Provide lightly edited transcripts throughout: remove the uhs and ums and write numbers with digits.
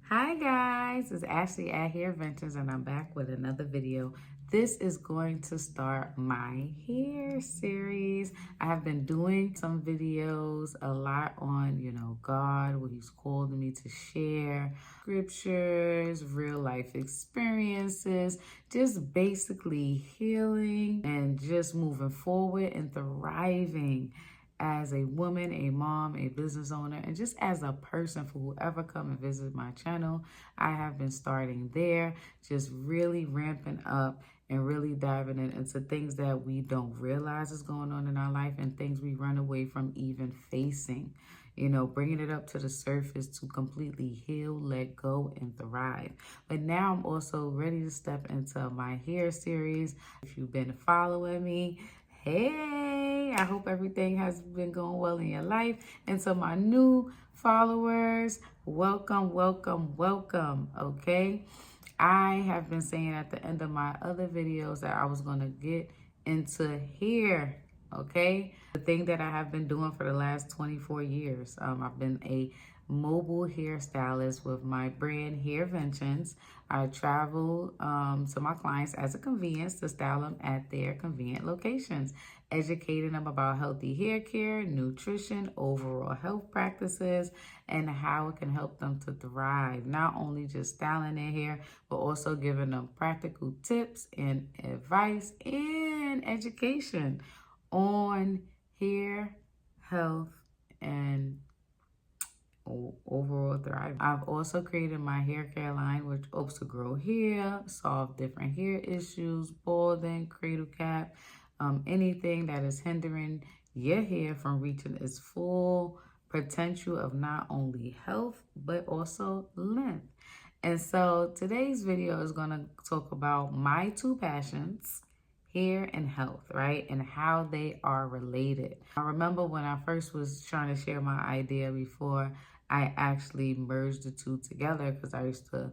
Hi guys, it's Ashley at Hair Ventures and I'm back with another video. This is going to start my hair series. I have been doing some videos a lot on, God, what he's called me to share, scriptures, real life experiences, just basically healing and just moving forward and thriving as a woman, a mom, a business owner, and just as a person for whoever come and visit my channel. I have been starting there, just really ramping up and really diving into things that we don't realize is going on in our life and things we run away from even facing. Bringing it up to the surface to completely heal, let go, and thrive. But now I'm also ready to step into my hair series. If you've been following me, hey, I hope everything has been going well in your life. And to my new followers, welcome, welcome, welcome, okay? I have been saying at the end of my other videos that I was going to get into hair, okay? The thing that I have been doing for the last 24 years. I've been a mobile hairstylist with my brand Hairventions. I travel to my clients as a convenience to style them at their convenient locations, educating them about healthy hair care, nutrition, overall health practices, and how it can help them to thrive. Not only just styling their hair, but also giving them practical tips and advice and education on hair, health, and overall thrive. I've also created my hair care line, which hopes to grow hair, solve different hair issues, balding, cradle cap, anything that is hindering your hair from reaching its full potential of not only health, but also length. And so today's video is going to talk about my two passions, hair and health, right? And how they are related. I remember when I first was trying to share my idea before I actually merged the two together, because I used to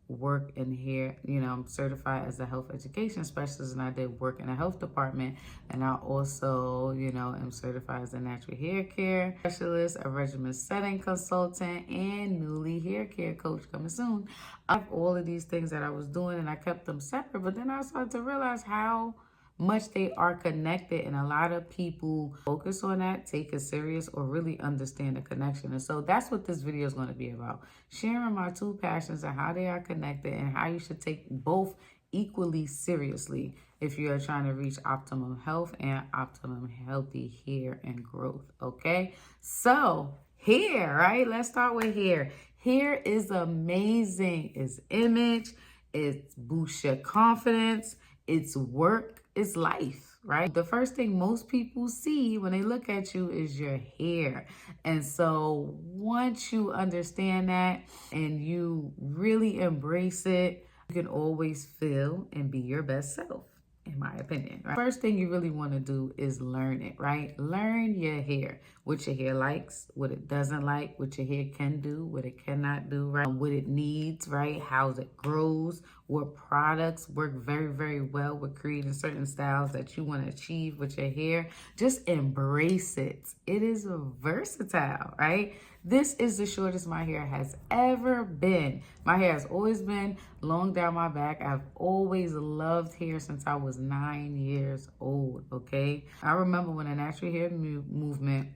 work in hair. I'm certified as a health education specialist and I did work in a health department. And I also, am certified as a natural hair care specialist, a regimen setting consultant, and newly hair care coach coming soon. I have all of these things that I was doing and I kept them separate, but then I started to realize how much they are connected, and a lot of people focus on that, take it serious, or really understand the connection. And so that's what this video is going to be about, sharing my two passions and how they are connected and how you should take both equally seriously if you are trying to reach optimum health and optimum healthy hair and growth. Okay, so hair, right? Let's start with hair. Hair is amazing. It's image, it boosts your confidence, it's work, it's life, right? The first thing most people see when they look at you is your hair. And so once you understand that and you really embrace it, you can always feel and be your best self, in my opinion, right? First thing you really want to do is learn it, right? Learn your hair, what your hair likes, what it doesn't like, what your hair can do, what it cannot do, right? What it needs, right? How it grows, what products work very, very well with creating certain styles that you want to achieve with your hair. Just embrace it. It is versatile, right? This is the shortest my hair has ever been. My hair has always been long down my back. I've always loved hair since I was 9 years old, okay? I remember when the natural hair movement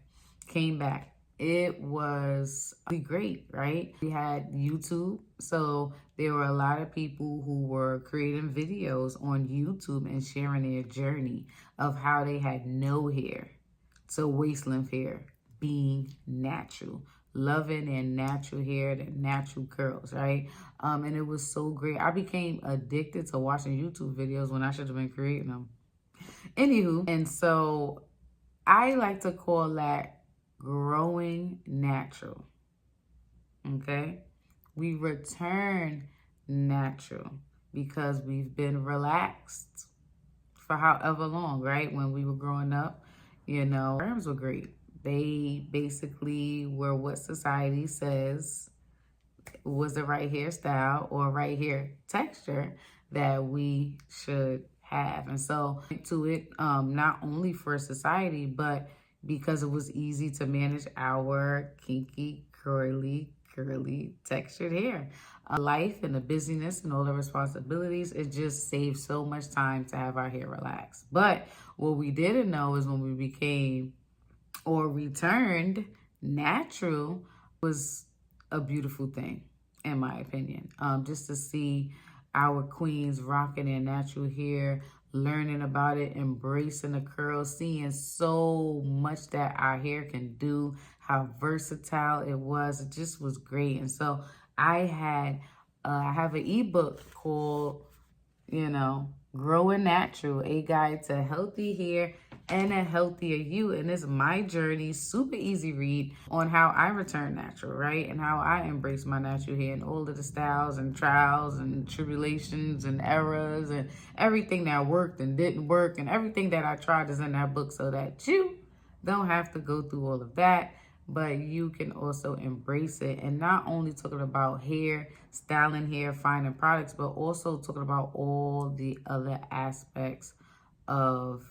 came back. It was really great, right? We had YouTube, so there were a lot of people who were creating videos on YouTube and sharing their journey of how they had no hair to waist-length hair, being natural, loving their natural hair, their natural curls, right? And it was so great. I became addicted to watching YouTube videos when I should have been creating them. Anywho, and so I like to call that growing natural, okay? We return natural because we've been relaxed for however long, right? When we were growing up, perms were great. They basically were what society says was the right hairstyle or right hair texture that we should have. And so to it, not only for society, but because it was easy to manage our kinky, curly, curly, textured hair. Life and the busyness and all the responsibilities, it just saves so much time to have our hair relaxed. But what we didn't know is when we became or returned natural was a beautiful thing, in my opinion. Just to see our queens rocking their natural hair, learning about it, embracing the curls, seeing so much that our hair can do, how versatile it was. It just was great. And so I have an ebook called, Growing Natural, a guide to healthy hair and a healthier you. And it's my journey, super easy read on how I return natural, right? And how I embrace my natural hair and all of the styles and trials and tribulations and errors and everything that worked and didn't work and everything that I tried is in that book so that you don't have to go through all of that, but you can also embrace it. And not only talking about hair, styling hair, finding products, but also talking about all the other aspects of,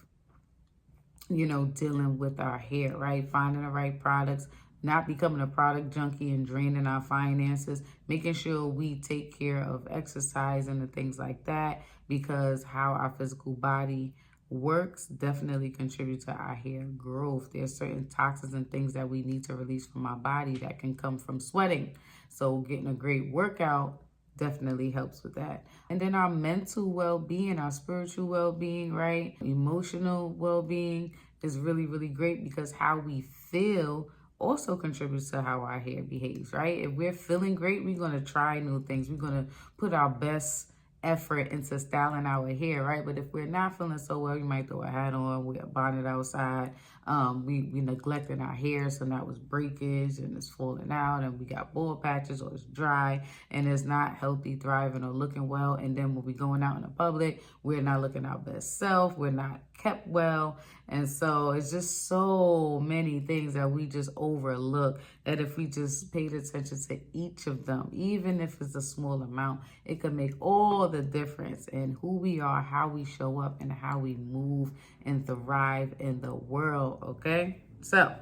dealing with our hair, right? Finding the right products, not becoming a product junkie and draining our finances, making sure we take care of exercise and the things like that, because how our physical body works definitely contribute to our hair growth. There's certain toxins and things that we need to release from our body that can come from sweating. So getting a great workout definitely helps with that. And then our mental well-being, our spiritual well-being, right? Emotional well-being is really, really great because how we feel also contributes to how our hair behaves, right? If we're feeling great, we're going to try new things. We're going to put our best effort into styling our hair, right? But if we're not feeling so well, you might throw a hat on, wear a bonnet outside. We neglected our hair, so now it's breakage and it's falling out and we got bald patches or it's dry and it's not healthy, thriving, or looking well. And then when we're going out in the public, we're not looking our best self. We're not kept well. And so it's just so many things that we just overlook, that if we just paid attention to each of them, even if it's a small amount, it could make all the difference in who we are, how we show up, and how we move and thrive in the world, okay? So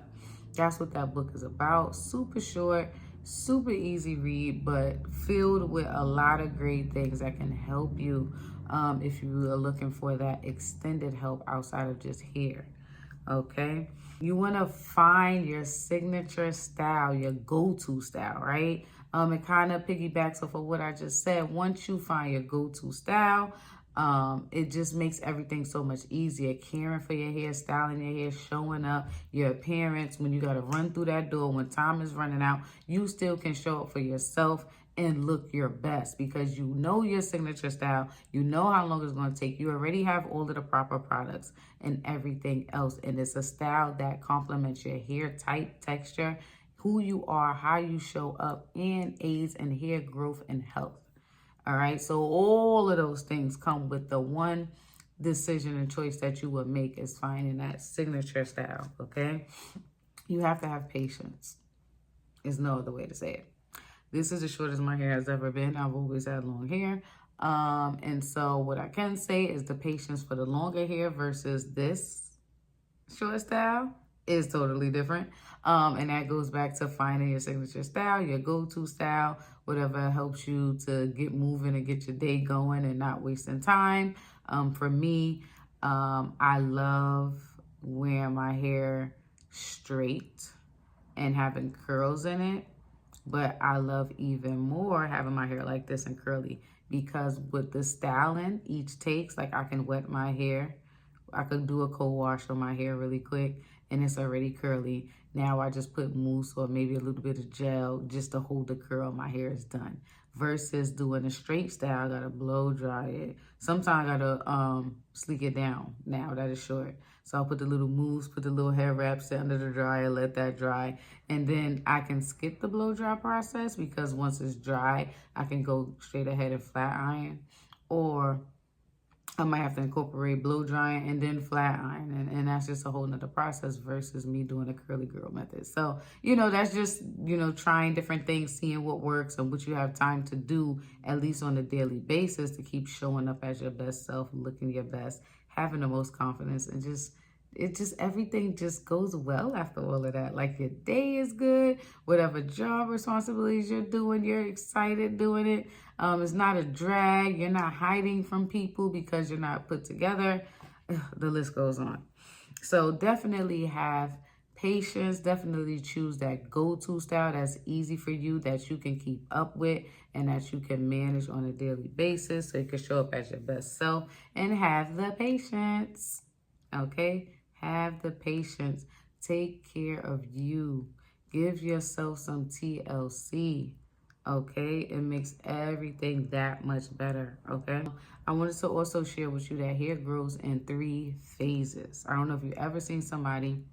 that's what that book is about. Super short, super easy read, but filled with a lot of great things that can help you if you are looking for that extended help outside of just hair, okay? You want to find your signature style, your go-to style, right? It kind of piggybacks off of what I just said. Once you find your go-to style, it just makes everything so much easier. Caring for your hair, styling your hair, showing up, your appearance. When you got to run through that door, when time is running out, you still can show up for yourself and look your best because you know your signature style. You know how long it's going to take. You already have all of the proper products and everything else. And it's a style that complements your hair type, texture, who you are, how you show up, and aids in hair growth and health. All right. So all of those things come with the one decision and choice that you would make is finding that signature style. Okay. You have to have patience. There's no other way to say it. This is as short as my hair has ever been. I've always had long hair. And so what I can say is the patience for the longer hair versus this short style is totally different. And that goes back to finding your signature style, your go-to style, whatever helps you to get moving and get your day going and not wasting time. For me, I love wearing my hair straight and having curls in it. But I love even more having my hair like this and curly because with the styling each takes, like I can wet my hair. I could do a cold wash on my hair really quick and it's already curly. Now I just put mousse or maybe a little bit of gel just to hold the curl. My hair is done. Versus doing a straight style, I gotta blow dry it. Sometimes I gotta sleek it down now that it's short. So I'll put the little mousse, put the little hair wrap, sit under the dryer, let that dry. And then I can skip the blow dry process because once it's dry, I can go straight ahead and flat iron. Or I might have to incorporate blow drying and then flat iron. And that's just a whole nother process versus me doing the curly girl method. So, that's just, trying different things, seeing what works and what you have time to do, at least on a daily basis, to keep showing up as your best self, looking your best, having the most confidence, and just it just, everything just goes well after all of that. Like your day is good, whatever job responsibilities you're doing, you're excited doing it. It's not a drag. You're not hiding from people because you're not put together. The list goes on. So definitely have patience. Definitely choose that go-to style that's easy for you, that you can keep up with, and that you can manage on a daily basis so you can show up as your best self. And have the patience. Okay? Have the patience. Take care of you. Give yourself some TLC. Okay? It makes everything that much better. Okay? I wanted to also share with you that hair grows in 3 phases. I don't know if you've ever seen somebody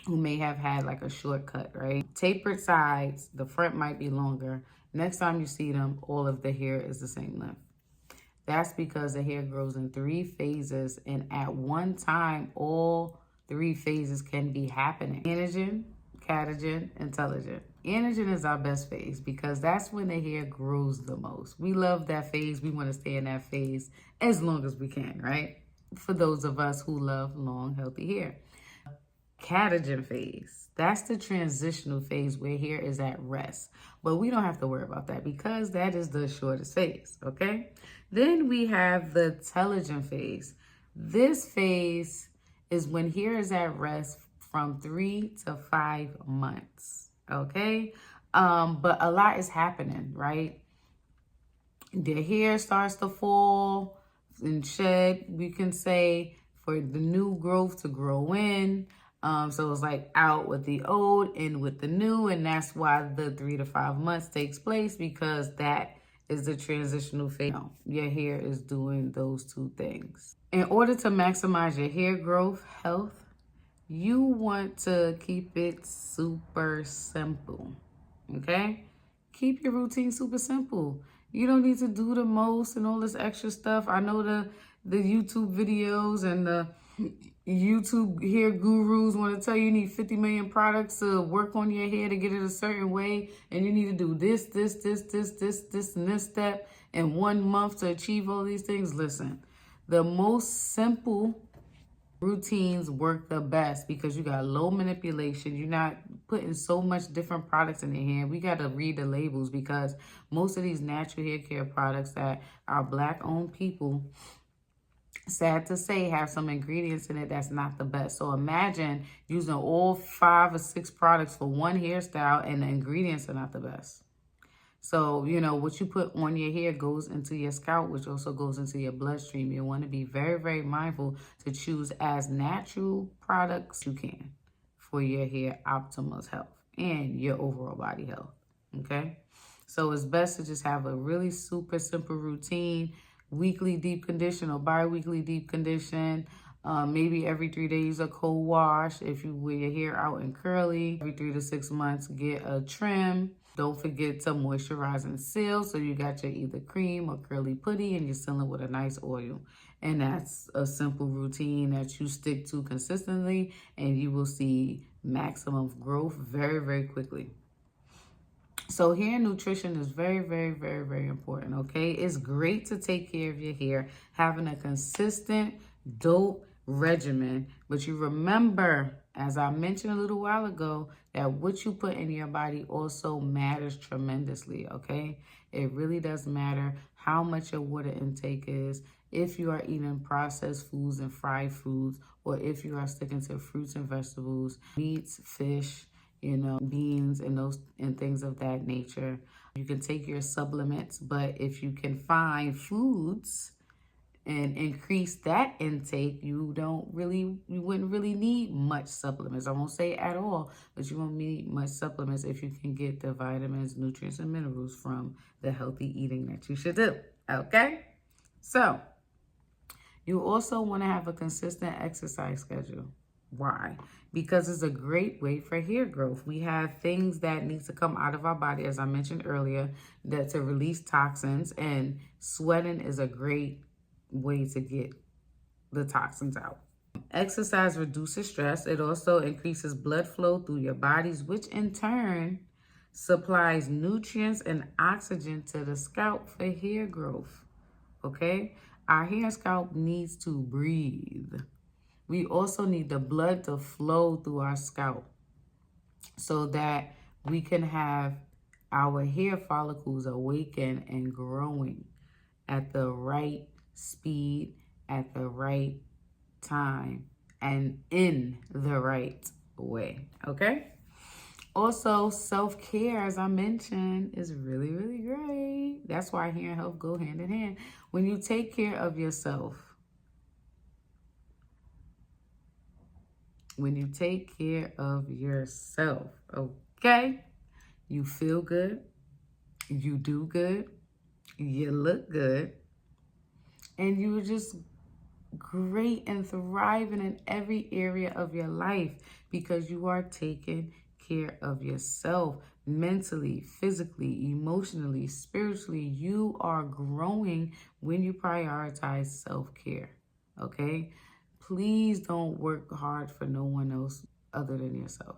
who may have had like a shortcut, right? Tapered sides, the front might be longer. Next time you see them, all of the hair is the same length. That's because the hair grows in 3 phases, and at one time, all 3 phases can be happening. Anagen, catagen, intelligent. Anagen is our best phase because that's when the hair grows the most. We love that phase. We want to stay in that phase as long as we can, right? For those of us who love long, healthy hair. Catagen phase. That's the transitional phase where hair is at rest. But we don't have to worry about that because that is the shortest phase, okay? Then we have the telogen phase. This phase is when hair is at rest from 3 to 5 months, okay? But a lot is happening, right? The hair starts to fall and shed, we can say, for the new growth to grow in. So it's like out with the old, in with the new, and that's why the 3 to 5 months takes place, because that is the transitional phase. Your hair is doing those 2 things. In order to maximize your hair growth health, you want to keep it super simple, okay? Keep your routine super simple. You don't need to do the most and all this extra stuff. I know the YouTube videos and the YouTube hair gurus want to tell you need 50 million products to work on your hair to get it a certain way. And you need to do this, and this step in 1 month to achieve all these things. Listen, the most simple routines work the best because you got low manipulation. You're not putting so much different products in your hair. We got to read the labels because most of these natural hair care products that are Black-owned people, sad to say, have some ingredients in it that's not the best. So imagine using all 5 or 6 products for one hairstyle and the ingredients are not the best. So, you know, what you put on your hair goes into your scalp, which also goes into your bloodstream. You want to be very, very mindful to choose as natural products you can for your hair optimal health and your overall body health, okay? So it's best to just have a really super simple routine, weekly deep condition or bi-weekly deep condition. Maybe every 3 days a cold wash. If you wear your hair out and curly, every 3 to 6 months, get a trim. Don't forget to moisturize and seal. So you got your either cream or curly putty and you're sealing with a nice oil. And that's a simple routine that you stick to consistently and you will see maximum growth very, very quickly. So hair nutrition is very, very, very, very important, okay? It's great to take care of your hair, having a consistent, dope regimen. But you remember, as I mentioned a little while ago, that what you put in your body also matters tremendously, okay? It really does matter how much your water intake is, if you are eating processed foods and fried foods, or if you are sticking to fruits and vegetables, meats, fish, you know, beans and those and things of that nature. You can take your supplements, but if you can find foods and increase that intake, you wouldn't really need much supplements. I won't say at all, but you won't need much supplements if you can get the vitamins, nutrients, and minerals from the healthy eating that you should do, okay? So, you also want to have a consistent exercise schedule. Why? Because it's a great way for hair growth. We have things that need to come out of our body, as I mentioned earlier, that to release toxins, and sweating is a great way to get the toxins out. Exercise reduces stress. It also increases blood flow through your bodies, which in turn supplies nutrients and oxygen to the scalp for hair growth. Okay? Our hair and scalp needs to breathe. We also need the blood to flow through our scalp so that we can have our hair follicles awaken and growing at the right speed, at the right time, and in the right way. Okay? Also, self-care, as I mentioned, is really, really great. That's why hair and health go hand in hand. When you take care of yourself, okay, you feel good, you do good, you look good, and you're just great and thriving in every area of your life because you are taking care of yourself mentally, physically, emotionally, spiritually. You are growing when you prioritize self-care, okay? Please don't work hard for no one else other than yourself.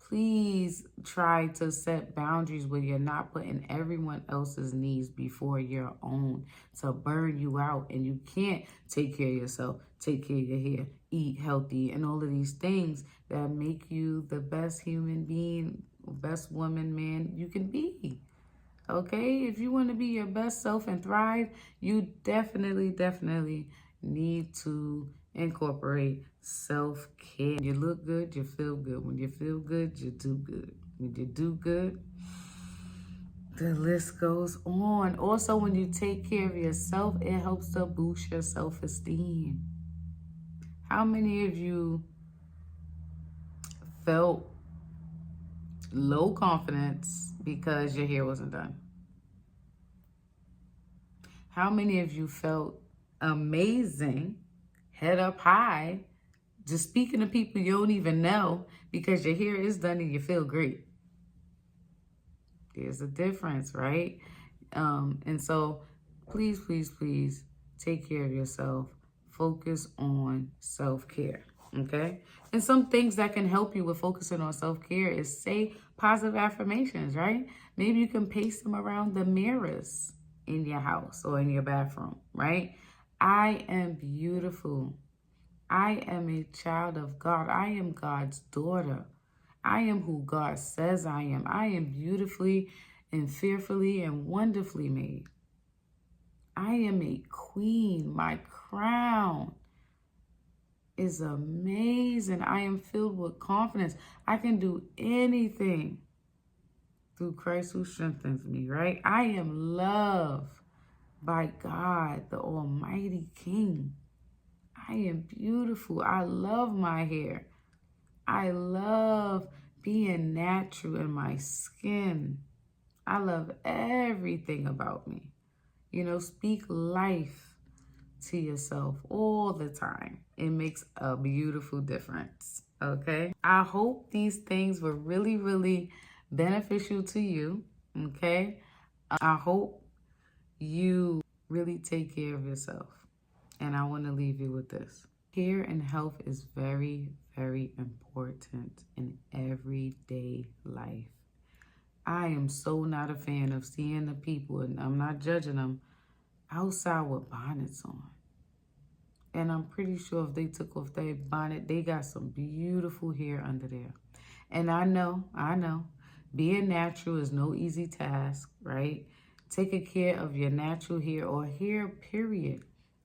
Please try to set boundaries where you're not putting everyone else's needs before your own to burn you out. And you can't take care of yourself, take care of your hair, eat healthy, and all of these things that make you the best human being, best woman, man you can be. Okay? If you want to be your best self and thrive, you definitely need to incorporate self-care. When you look good, you feel good. When you feel good, you do good. When you do good, the list goes on. Also, when you take care of yourself, it helps to boost your self-esteem. How many of you felt low confidence because your hair wasn't done? How many of you felt amazing, head up high, just speaking to people you don't even know because your hair is done and you feel great? There's a difference, right? And so please, take care of yourself. Focus on self-care, okay? And some things that can help you with focusing on self-care is say positive affirmations, right? Maybe you can paste them around the mirrors in your house or in your bathroom, right? I am beautiful. I am a child of God. I am God's daughter. I am who God says I am. I am beautifully and fearfully and wonderfully made. I am a queen. My crown is amazing. I am filled with confidence. I can do anything through Christ who strengthens me, right? I am loved by God, the Almighty King. I am beautiful. I love my hair. I love being natural in my skin. I love everything about me. You know, speak life to yourself all the time. It makes a beautiful difference, okay? I hope these things were really beneficial to you, okay? I hope you really take care of yourself. And I want to leave you with this. Care and health is very important in everyday life. I am so not a fan of seeing the people, and I'm not judging them, outside with bonnets on. And I'm pretty sure if they took off their bonnet, they got some beautiful hair under there. And I know, being natural is no easy task, right? Taking care of your natural hair or hair, period,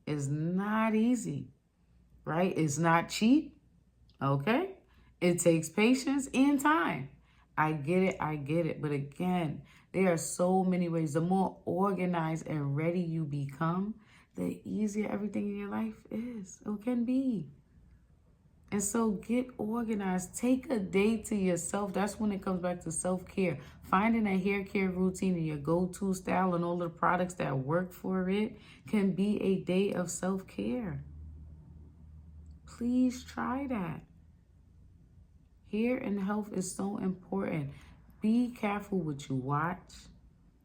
is not easy, right? It's not cheap, okay? It takes patience and time. I get it. But again, there are so many ways. The more organized and ready you become, the easier everything in your life is or can be. And so get organized. Take a day to yourself. That's when it comes back to self-care. Finding a hair care routine and your go-to style and all the products that work for it can be a day of self-care. Please try that. Hair and health is so important. Be careful what you watch,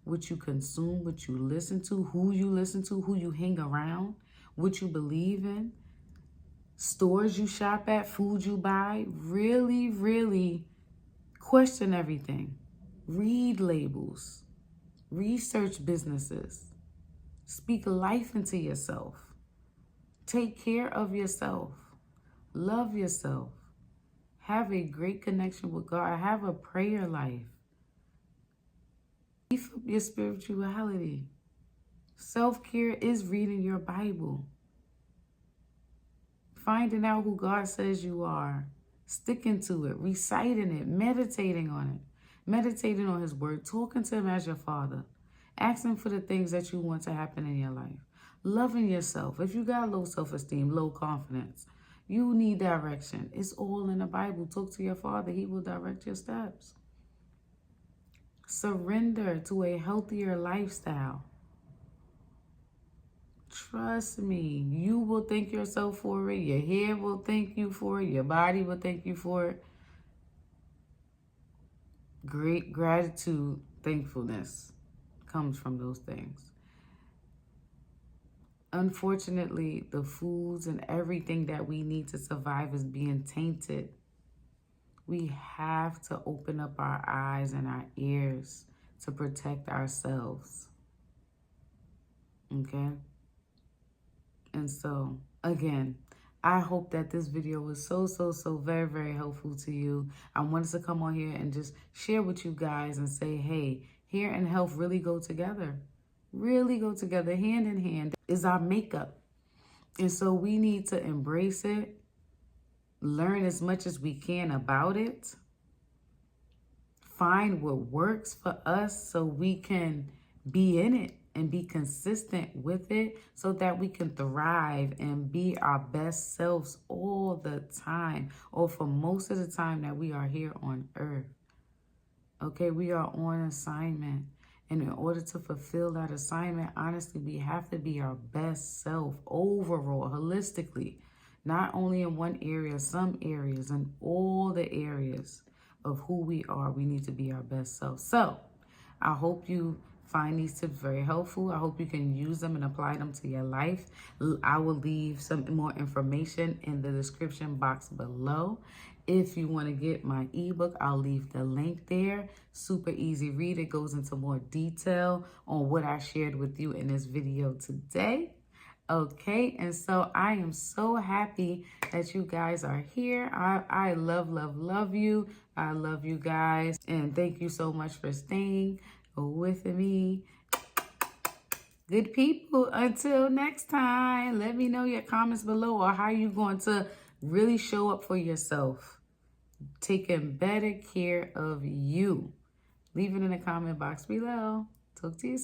what you consume, what you listen to, who you hang around, what you believe in, stores you shop at, food you buy. Really question everything. Read labels. Research businesses. Speak life into yourself. Take care of yourself. Love yourself. Have a great connection with God. Have a prayer life. Beef up your spirituality. Self-care is reading your Bible. Finding out who God says you are. Sticking to it. Reciting it. Meditating on it. Meditating on his word. Talking to him as your father. Asking for the things that you want to happen in your life. Loving yourself. If you got low self-esteem, low confidence, you need direction. It's all in the Bible. Talk to your father. He will direct your steps. Surrender to a healthier lifestyle. Trust me, you will thank yourself for it. Your hair will thank you for it. Your body will thank you for it. Great gratitude, thankfulness comes from those things. Unfortunately, the foods and everything that we need to survive is being tainted. We have to open up our eyes and our ears to protect ourselves. Okay? And so, again, I hope that this video was so very, very helpful to you. I wanted to come on here and just share with you guys and say, hey, hair and health really go together. Really go together, hand in hand. Is our makeup. And so we need to embrace it, learn as much as we can about it, find what works for us so we can be in it and be consistent with it so that we can thrive and be our best selves all the time, or for most of the time that we are here on earth. Okay, we are on assignment. And in order to fulfill that assignment, honestly, we have to be our best self overall, holistically. Not only in one area, some areas, in all the areas of who we are, we need to be our best self. So, I hope you find these tips very helpful. I hope you can use them and apply them to your life. I will leave some more information in the description box below. If you want to get my ebook, I'll leave the link there. Super easy read. It goes into more detail on what I shared with you in this video today. Okay, and so I am so happy that you guys are here. I love you. I love you guys. And thank you so much for staying with me. Good people, until next time, let me know your comments below or how you're going to really show up for yourself. Taking better care of you. Leave it in the comment box below. Talk to you soon.